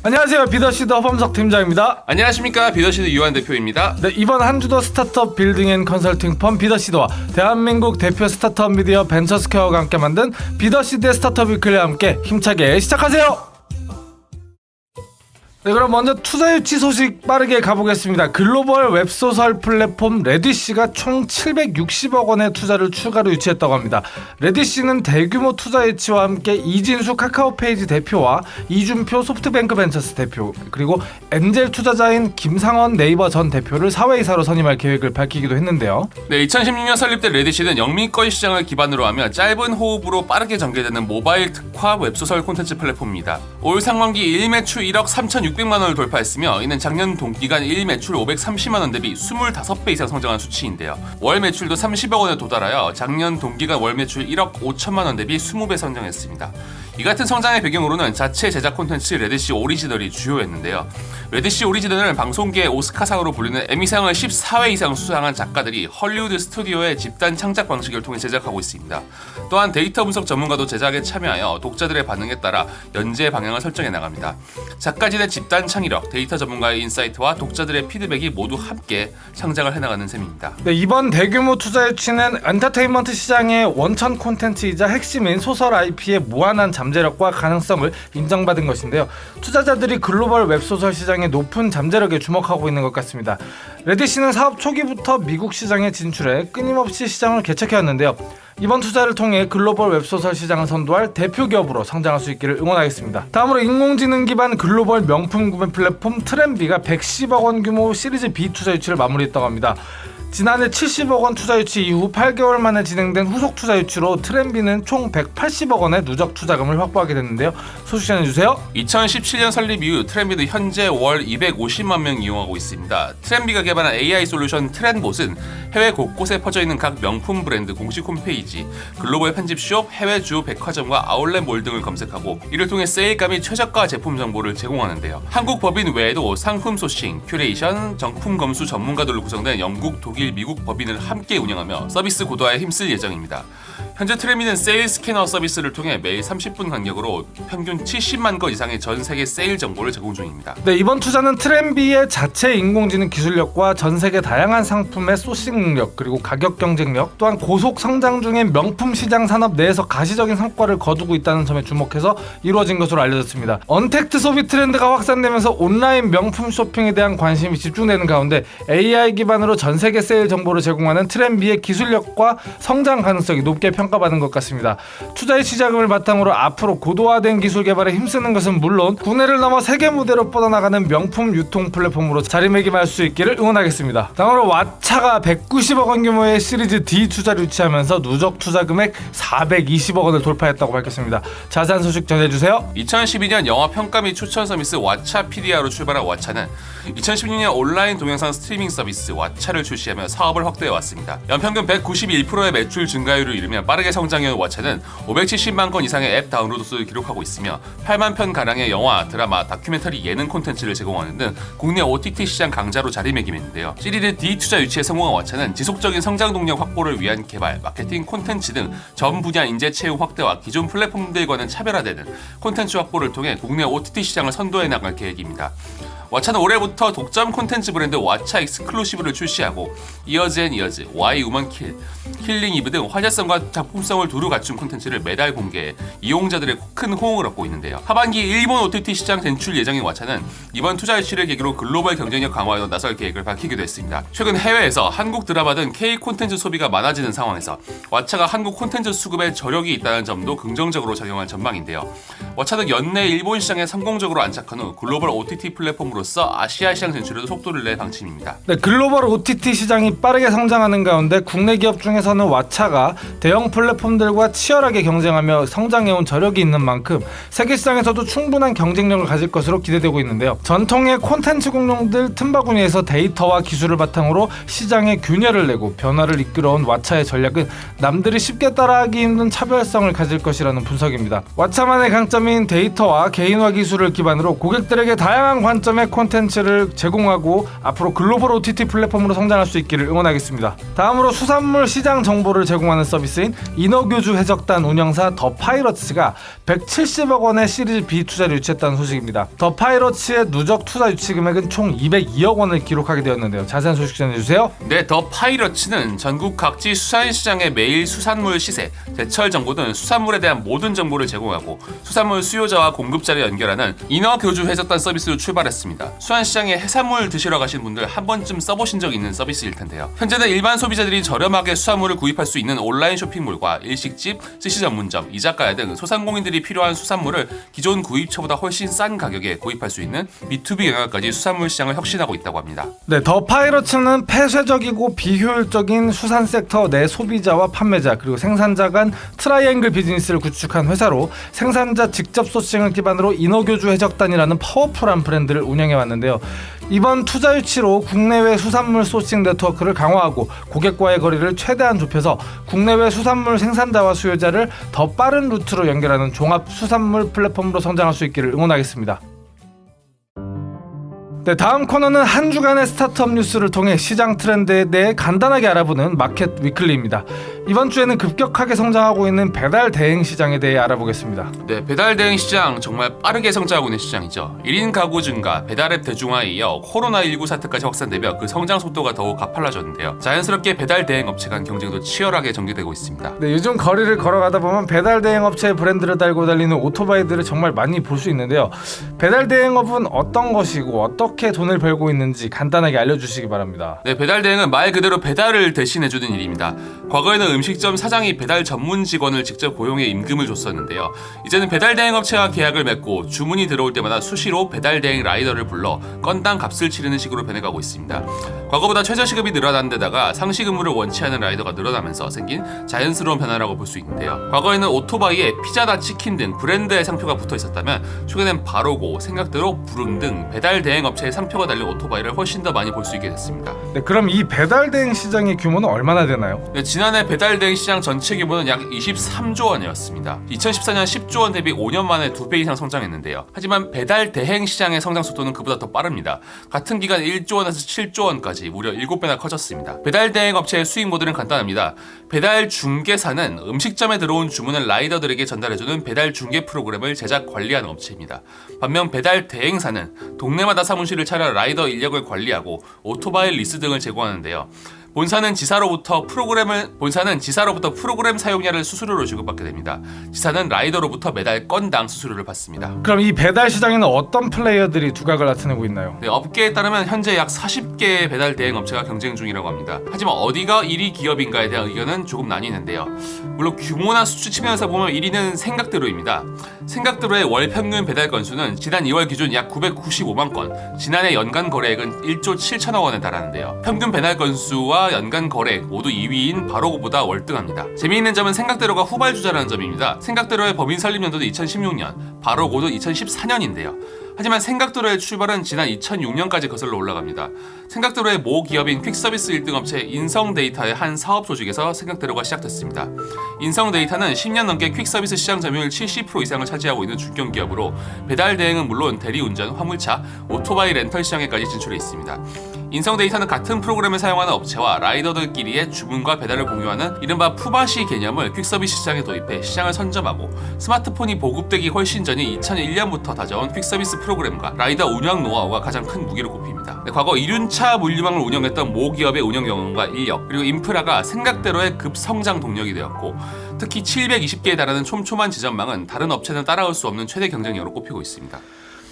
안녕하세요. 비더시드 허범석 팀장입니다. 안녕하십니까, 비더시드 유한 대표입니다. 네, 이번 한 주도 스타트업 빌딩 앤 컨설팅 펌 비더시드와 대한민국 대표 스타트업 미디어 벤처스퀘어가 함께 만든 비더시드의 스타트업 위클리와 함께 힘차게 시작하세요. 네, 그럼 먼저 투자 유치 소식 빠르게 가보겠습니다. 글로벌 웹소설 플랫폼 레디시가 총 760억 원의 투자를 추가로 유치했다고 합니다. 레디시는 대규모 투자 유치와 함께 이진수 카카오페이지 대표와 이준표 소프트뱅크 벤처스 대표, 그리고 엔젤 투자자인 김상원 네이버 전 대표를 사회이사로 선임할 계획을 밝히기도 했는데요. 네, 2016년 설립된 레디시는 영미권 시장을 기반으로 하며 짧은 호흡으로 빠르게 전개되는 모바일 특화 웹소설 콘텐츠 플랫폼입니다. 올 상반기 1매출 1억 3,600만 원을 돌파했으며 이는 작년 동기간 1매출 530만 원 대비 25배 이상 성장한 수치인데요. 월 매출도 30억 원에 도달하여 작년 동기간 월 매출 1억 5천만 원 대비 20배 성장했습니다. 이 같은 성장의 배경으로는 자체 제작 콘텐츠 레디시 오리지널이 주요했는데요. 레디시 오리지널은 방송계의 오스카상으로 불리는 에미상을 14회 이상 수상한 작가들이 헐리우드 스튜디오의 집단 창작 방식을 통해 제작하고 있습니다. 또한 데이터 분석 전문가도 제작에 참여하여 독자들의 반응에 따라 연재 방향을 설정해 나갑니다. 작가진의 집단 창의력, 데이터 전문가의 인사이트와 독자들의 피드백이 모두 함께 창작을 해나가는 셈입니다. 네, 이번 대규모 투자 유치는 엔터테인먼트 시장의 원천 콘텐츠이자 핵심인 소설 IP의 무한한 잠재력과 가능성을 인정받은 것인데요. 투자자들이 글로벌 웹소설 시장의 높은 잠재력에 주목하고 있는 것 같습니다. 레디시는 사업 초기부터 미국 시장에 진출해 끊임없이 시장을 개척해왔는데요. 이번 투자를 통해 글로벌 웹소설 시장을 선도할 대표 기업으로 성장할 수 있기를 응원하겠습니다. 다음으로 인공지능 기반 글로벌 명품 구매 플랫폼 트렌비가 110억 원 규모 시리즈 B 투자 유치를 마무리했다고 합니다. 지난해 70억 원 투자 유치 이후 8개월 만에 진행된 후속 투자 유치로 트렌비는 총 180억 원의 누적 투자금을 확보하게 됐는데요. 소식 전해주세요. 2017년 설립 이후 트렌비는 현재 월 250만 명 이용하고 있습니다. 트렌비가 개발한 AI 솔루션 트렌봇은 해외 곳곳에 퍼져있는 각 명품 브랜드 공식 홈페이지, 글로벌 편집숍, 해외 주요 백화점과 아울렛몰 등을 검색하고 이를 통해 세일가 및 최저가 제품 정보를 제공하는데요. 한국 법인 외에도 상품 소싱, 큐레이션, 정품 검수 전문가들로 구성된 영국, 독일, 미국 법인을 함께 운영하며 서비스 고도화에 힘쓸 예정입니다. 현재 트렌비는 세일 스캐너 서비스를 통해 매일 30분 간격으로 평균 70만 건 이상의 전 세계 세일 정보를 제공 중입니다. 네, 이번 투자는 트렌비의 자체 인공지능 기술력과 전 세계 다양한 상품의 소싱 능력, 그리고 가격 경쟁력, 또한 고속 성장 중인 명품 시장 산업 내에서 가시적인 성과를 거두고 있다는 점에 주목해서 이루어진 것으로 알려졌습니다. 언택트 소비 트렌드가 확산되면서 온라인 명품 쇼핑에 대한 관심이 집중되는 가운데 AI 기반으로 전 세계 세일 정보를 제공하는 트렌비의 기술력과 성장 가능성이 높게 평가받은 것 같습니다. 투자의 시작을 바탕으로 앞으로 고도화된 기술 개발에 힘쓰는 것은 물론 국내를 넘어 세계 무대로 뻗어나가는 명품 유통 플랫폼으로 자리매김할 수 있기를 응원하겠습니다. 다음으로 왓챠가 190억 원 규모의 시리즈 D 투자를 유치하면서 누적 투자 금액 420억 원을 돌파했다고 밝혔습니다. 자세한 소식 전해주세요. 2012년 영화 평가 및 추천 서비스 왓챠 PDR로 출발한 왓챠는 2016년 온라인 동영상 스트리밍 서비스 왓챠를 출시하며 사업을 확대해왔습니다. 연평균 191%의 매출 증가율을 이루며 빠르게 성장해온 왓챠는 570만 건 이상의 앱 다운로드 수를 기록하고 있으며 8만 편 가량의 영화, 드라마, 다큐멘터리 예능 콘텐츠를 제공하는 등 국내 OTT 시장 강자로 자리매김했는데요. 시리즈 D 투자 유치에 성공한 왓챠는 지속적인 성장 동력 확보를 위한 개발, 마케팅, 콘텐츠 등 전 분야 인재 채용 확대와 기존 플랫폼들과는 차별화되는 콘텐츠 확보를 통해 국내 OTT 시장을 선도해 나갈 계획입니다. 왓챠는 올해부터 독점 콘텐츠 브랜드 왓챠 익스클루시브를 출시하고 이어즈 앤 이어즈, 와이 우먼 킬, 킬링 이브 등 화제성과 작품성을 두루 갖춘 콘텐츠를 매달 공개해 이용자들의 큰 호응을 얻고 있는데요. 하반기 일본 OTT 시장 진출 예정인 왓챠는 이번 투자 유치를 계기로 글로벌 경쟁력 강화에 나설 계획을 밝히기도 했습니다. 최근 해외에서 한국 드라마 등 K 콘텐츠 소비가 많아지는 상황에서 왓챠가 한국 콘텐츠 수급에 저력이 있다는 점도 긍정적으로 작용할 전망인데요. 왓챠는 연내 일본 시장에 성공적으로 안착한 후 글로벌 OTT 플랫폼으로 아시아 시장 진출에도 속도를 낼 방침입니다. 네, 글로벌 OTT 시장이 빠르게 성장하는 가운데 국내 기업 중에서는 왓챠가 대형 플랫폼들과 치열하게 경쟁하며 성장해온 저력이 있는 만큼 세계 시장에서도 충분한 경쟁력을 가질 것으로 기대되고 있는데요. 전통의 콘텐츠 공룡들 틈바구니에서 데이터와 기술을 바탕으로 시장에 균열을 내고 변화를 이끌어온 왓챠의 전략은 남들이 쉽게 따라하기 힘든 차별성을 가질 것이라는 분석입니다. 왓챠만의 강점인 데이터와 개인화 기술을 기반으로 고객들에게 다양한 관점의 콘텐츠를 제공하고 앞으로 글로벌 OTT 플랫폼으로 성장할 수 있기를 응원하겠습니다. 다음으로 수산물 시장 정보를 제공하는 서비스인 인어교주 해적단 운영사 더 파이러츠가 170억 원의 시리즈 B 투자를 유치했다는 소식입니다. 더 파이러츠의 누적 투자 유치 금액은 총 202억 원을 기록하게 되었는데요. 자세한 소식 전해주세요. 네, 더 파이러츠는 전국 각지 수산시장의 매일 수산물 시세, 제철 정보 등 수산물에 대한 모든 정보를 제공하고 수산물 수요자와 공급자를 연결하는 인어교주 해적단 서비스로 출발했습니다. 수산시장에 해산물 드시러 가신 분들 한 번쯤 써보신 적 있는 서비스일 텐데요. 현재는 일반 소비자들이 저렴하게 수산물을 구입할 수 있는 온라인 쇼핑몰과 일식집, 스시 전문점, 이자카야 등 소상공인들이 필요한 수산물을 기존 구입처보다 훨씬 싼 가격에 구입할 수 있는 B2B 영역까지 수산물 시장을 혁신하고 있다고 합니다. 네, 더 파이러츠는 폐쇄적이고 비효율적인 수산 섹터 내 소비자와 판매자 그리고 생산자 간 트라이앵글 비즈니스를 구축한 회사로 생산자 직접 소싱을 기반으로 인어교주 해적단이라는 파워풀한 브랜드를 운영해 왔는데요. 이번 투자 유치로 국내외 수산물 소싱 네트워크를 강화하고 고객과의 거리를 최대한 좁혀서 국내외 수산물 생산자와 수요자를 더 빠른 루트로 연결하는 종합 수산물 플랫폼으로 성장할 수 있기를 응원하겠습니다. 네, 다음 코너는 한 주간의 스타트업 뉴스를 통해 시장 트렌드에 대해 간단하게 알아보는 마켓 위클리입니다. 이번 주에는 급격하게 성장하고 있는 배달 대행 시장에 대해 알아보겠습니다. 네, 배달 대행 시장 정말 빠르게 성장하고 있는 시장이죠. 1인 가구 증가, 배달앱 대중화에 이어 코로나19 사태까지 확산되며 그 성장 속도가 더욱 가팔라졌는데요. 자연스럽게 배달 대행 업체 간 경쟁도 치열하게 전개되고 있습니다. 네, 요즘 거리를 걸어가다 보면 배달 대행 업체의 브랜드를 달고 달리는 오토바이들을 정말 많이 볼 수 있는데요. 배달 대행업은 어떤 것이고 어떻게 돈을 벌고 있는지 간단하게 알려주시기 바랍니다. 네, 배달 대행은 말 그대로 배달을 대신해주는 일입니다. 과거에는 음식점 사장이 배달 전문 직원을 직접 고용해 임금을 줬었는데요. 이제는 배달 대행 업체와 계약을 맺고 주문이 들어올 때마다 수시로 배달 대행 라이더를 불러 건당 값을 치르는 식으로 변해가고 있습니다. 과거보다 최저시급이 늘어난 데다가 상시 근무를 원치 않은 라이더가 늘어나면서 생긴 자연스러운 변화라고 볼 수 있는데요. 과거에는 오토바이에 피자나 치킨 등 브랜드의 상표가 붙어 있었다면 최근엔 바로고, 생각대로, 부릉 등 배달 대행 업체의 상표가 달린 오토바이를 훨씬 더 많이 볼 수 있게 됐습니다. 네, 그럼 이 배달 대행 시장의 규모는 얼마나 되나요? 네, 지난해 배달 대행 시장 전체 규모는 약 23조 원이었습니다. 2014년 10조 원 대비 5년 만에 2배 이상 성장했는데요. 하지만 배달 대행 시장의 성장 속도는 그보다 더 빠릅니다. 같은 기간 1조 원에서 7조 원까지 무려 7배나 커졌습니다. 배달 대행 업체의 수익 모델은 간단합니다. 배달 중개사는 음식점에 들어온 주문을 라이더들에게 전달해주는 배달 중개 프로그램을 제작 관리하는 업체입니다. 반면 배달 대행사는 동네마다 사무실을 차려 라이더 인력을 관리하고 오토바이 리스 등을 제공하는데요. 본사는 지사로부터 프로그램 사용료를 수수료로 지급받게 됩니다. 지사는 라이더로부터 매달 건당 수수료를 받습니다. 그럼 이 배달 시장에는 어떤 플레이어들이 두각을 나타내고 있나요? 네, 업계에 따르면 현재 약 40개의 배달 대행 업체가 경쟁 중이라고 합니다. 하지만 어디가 1위 기업인가에 대한 의견은 조금 나뉘는데요. 물론 규모나 수치 측면에서 보면 1위는 생각대로입니다. 생각대로의 월 평균 배달 건수는 지난 2월 기준 약 995만 건, 지난해 연간 거래액은 1조 7천억 원에 달하는데요. 평균 배달 건수와 연간 거래액 모두 2위인 바로고보다 월등합니다. 재미있는 점은 생각대로가 후발주자라는 점입니다. 생각대로의 법인 설립 연도도 2016년, 바로고도 2014년인데요. 하지만 생각대로의 출발은 지난 2006년까지 거슬러 올라갑니다. 생각대로의 모 기업인 퀵서비스 1등 업체 인성데이터의 한 사업 조직에서 생각대로가 시작됐습니다. 인성데이터는 10년 넘게 퀵서비스 시장 점유율 70% 이상을 차지하고 있는 중견 기업으로 배달 대행은 물론 대리운전, 화물차, 오토바이 렌털 시장에까지 진출해 있습니다. 인성데이터는 같은 프로그램을 사용하는 업체와 라이더들끼리의 주문과 배달을 공유하는 이른바 푸바시 개념을 퀵서비스 시장에 도입해 시장을 선점하고 스마트폰이 보급되기 훨씬 전인 2001년부터 다져온 퀵서비스 프로그램과 라이더 운영 노하우가 가장 큰 무기로 꼽힙니다. 과거 이륜차 물류망을 운영했던 모 기업의 운영 경험과 인력 그리고 인프라가 생각대로의 급성장 동력이 되었고 특히 720개에 달하는 촘촘한 지점망은 다른 업체는 따라올 수 없는 최대 경쟁력으로 꼽히고 있습니다.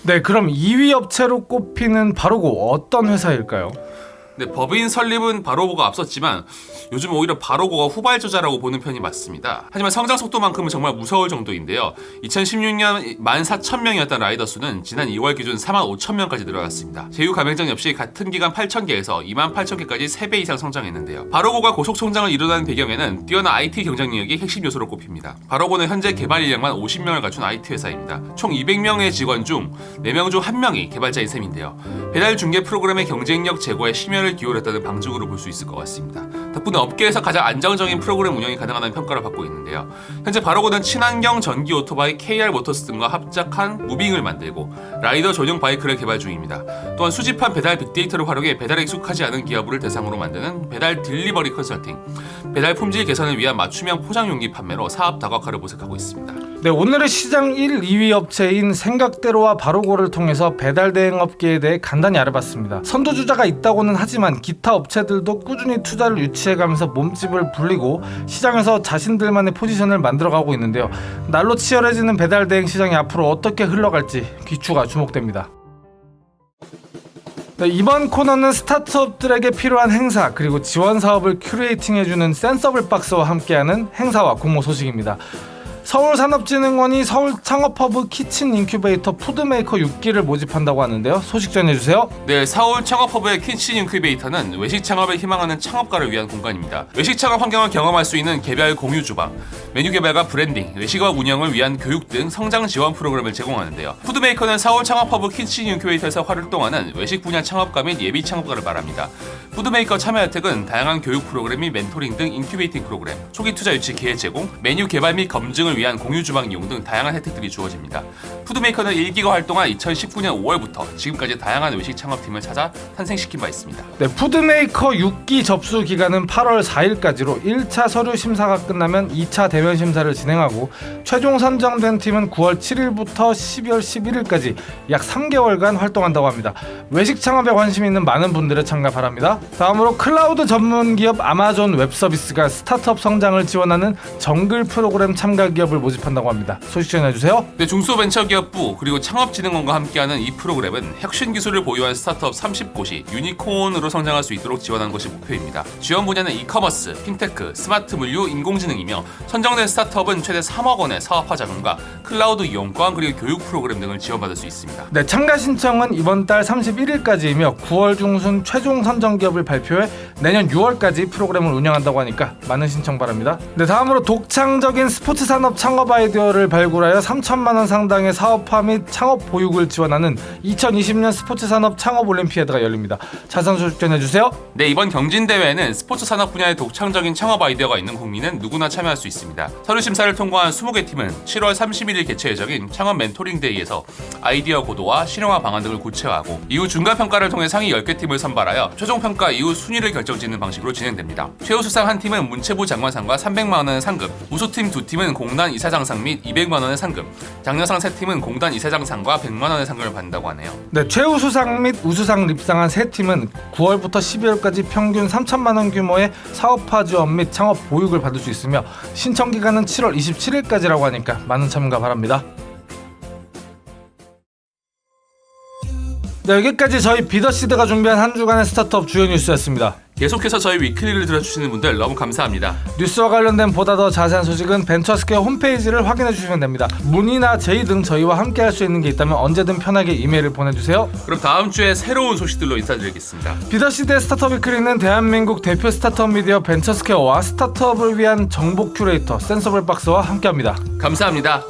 네, 그럼 2위 업체로 꼽히는 바로고 어떤 회사일까요? 네, 법인 설립은 바로고가 앞섰지만 요즘 오히려 바로고가 후발주자라고 보는 편이 맞습니다. 하지만 성장 속도만큼은 정말 무서울 정도인데요. 2016년 14,000명이었던 라이더 수는 지난 2월 기준 45,000명까지 늘어났습니다. 제휴 가맹점 역시 같은 기간 8,000개에서 28,000개까지 3배 이상 성장했는데요. 바로고가 고속 성장을 이루는 배경에는 뛰어난 IT 경쟁력이 핵심 요소로 꼽힙니다. 바로고는 현재 개발 인력만 50명을 갖춘 IT 회사입니다. 총 200명의 직원 중 4명 중 1명이 개발자인 셈인데요. 배달 중개 프로그램의 경쟁력 제고에 심혈을 최선을 기울였다는 방증으로 볼 수 있을 것 같습니다. 덕분에 업계에서 가장 안정적인 프로그램 운영이 가능하다는 평가를 받고 있는데요. 현재 바로고는 친환경 전기 오토바이 KR 모터스 등과 합작한 무빙을 만들고 라이더 전용 바이크를 개발 중입니다. 또한 수집한 배달 빅데이터를 활용해 배달에 익숙하지 않은 기업을 대상으로 만드는 배달 딜리버리 컨설팅, 배달 품질 개선을 위한 맞춤형 포장 용기 판매로 사업 다각화를 모색하고 있습니다. 네, 오늘의 시장 1, 2위 업체인 생각대로와 바로고를 통해서 배달 대행 업계에 대해 간단히 알아봤습니다. 선두주자가 있다고는 하지만 기타 업체들도 꾸준히 투자를 유치해가면서 몸집을 불리고 시장에서 자신들만의 포지션을 만들어가고 있는데요. 날로 치열해지는 배달 대행 시장이 앞으로 어떻게 흘러갈지 귀추가 주목됩니다. 네, 이번 코너는 스타트업들에게 필요한 행사 그리고 지원 사업을 큐레이팅해주는 센서블 박스와 함께하는 행사와 공모 소식입니다. 서울산업진흥원이 서울 창업허브 키친 인큐베이터 푸드메이커 6기를 모집한다고 하는데요. 소식 전해주세요. 네, 서울 창업허브의 키친 인큐베이터는 외식 창업을 희망하는 창업가를 위한 공간입니다. 외식 창업 환경을 경험할 수 있는 개별 공유 주방, 메뉴 개발과 브랜딩, 외식업 운영을 위한 교육 등 성장 지원 프로그램을 제공하는데요. 푸드메이커는 서울 창업허브 키친 인큐베이터에서 활동하는 외식 분야 창업가 및 예비 창업가를 말합니다. 푸드메이커 참여 혜택은 다양한 교육 프로그램 및 멘토링 등 인큐베이팅 프로그램, 초기 투자 유치 기회 제공, 메뉴 개발 및 검증을 위한 공유 주방 이용 등 다양한 혜택들이 주어집니다. 푸드메이커는 1기가 활동한 2019년 5월부터 지금까지 다양한 외식 창업팀을 찾아 탄생시킨 바 있습니다. 네, 푸드메이커 6기 접수 기간은 8월 4일까지로 1차 서류 심사가 끝나면 2차 대면 심사를 진행하고 최종 선정된 팀은 9월 7일부터 12월 11일까지 약 3개월간 활동한다고 합니다. 외식 창업에 관심 있는 많은 분들의 참가 바랍니다. 다음으로 클라우드 전문 기업 아마존 웹서비스가 스타트업 성장을 지원하는 정글 프로그램 참가 기업을 모집한다고 합니다. 소식 전해주세요. 네, 중소벤처기업부 그리고 창업진흥원과 함께하는 이 프로그램은 혁신 기술을 보유한 스타트업 30곳이 유니콘으로 성장할 수 있도록 지원하는 것이 목표입니다. 지원 분야는 이커머스, 핀테크, 스마트 물류, 인공지능이며 선정된 스타트업은 최대 3억 원의 사업화 자금과 클라우드 이용권 그리고 교육 프로그램 등을 지원받을 수 있습니다. 네, 참가 신청은 이번 달 31일까지이며 9월 중순 최종 선정 기업을 발표해 내년 6월까지 프로그램을 운영한다고 하니까 많은 신청 바랍니다. 네, 다음으로 독창적인 스포츠 산업 창업 아이디어를 발굴하여 3천만 원 상당의 사업화 및 창업 보육을 지원하는 2020년 스포츠 산업 창업 올림피아드가 열립니다. 자세한 소식 전해주세요. 네, 이번 경진대회에는 스포츠 산업 분야의 독창적인 창업 아이디어가 있는 국민은 누구나 참여할 수 있습니다. 서류 심사를 통과한 20개 팀은 7월 31일 개최 예정인 창업 멘토링 데이에서 아이디어 고도와 실용화 방안 등을 구체화하고 이후 중간평가를 통해 상위 10개 팀을 선발하여 최종평가 이후 순위를 결정짓는 방식으로 진행됩니다. 최우수상 한 팀은 문체부 장관상과 300만 원의 상금, 우수팀 2팀은 공단 이사장상 및 200만 원의 상금, 장려상 3팀은 공단 이사장상과 100만 원의 상금을 받는다고 하네요. 네, 최우수상 및 우수상 립상한 세 팀은 9월부터 12월까지 평균 3천만 원 규모의 사업화 지원 및 창업 보육을 받을 수 있으며 신청 기간은 7월 27일까지라고 하니까 많은 참가 바랍니다. 네, 여기까지 저희 비더시드가 준비한 한 주간의 스타트업 주요 뉴스였습니다. 계속해서 저희 위클리를 들어주시는 분들 너무 감사합니다. 뉴스와 관련된 보다 더 자세한 소식은 벤처스퀘어 홈페이지를 확인해 주시면 됩니다. 문의나 제의 등 저희와 함께 할 수 있는 게 있다면 언제든 편하게 이메일을 보내주세요. 그럼 다음 주에 새로운 소식들로 인사드리겠습니다. 비더시드의 스타트업 위클리는 대한민국 대표 스타트업 미디어 벤처스퀘어와 스타트업을 위한 정보 큐레이터 센서블 박스와 함께합니다. 감사합니다.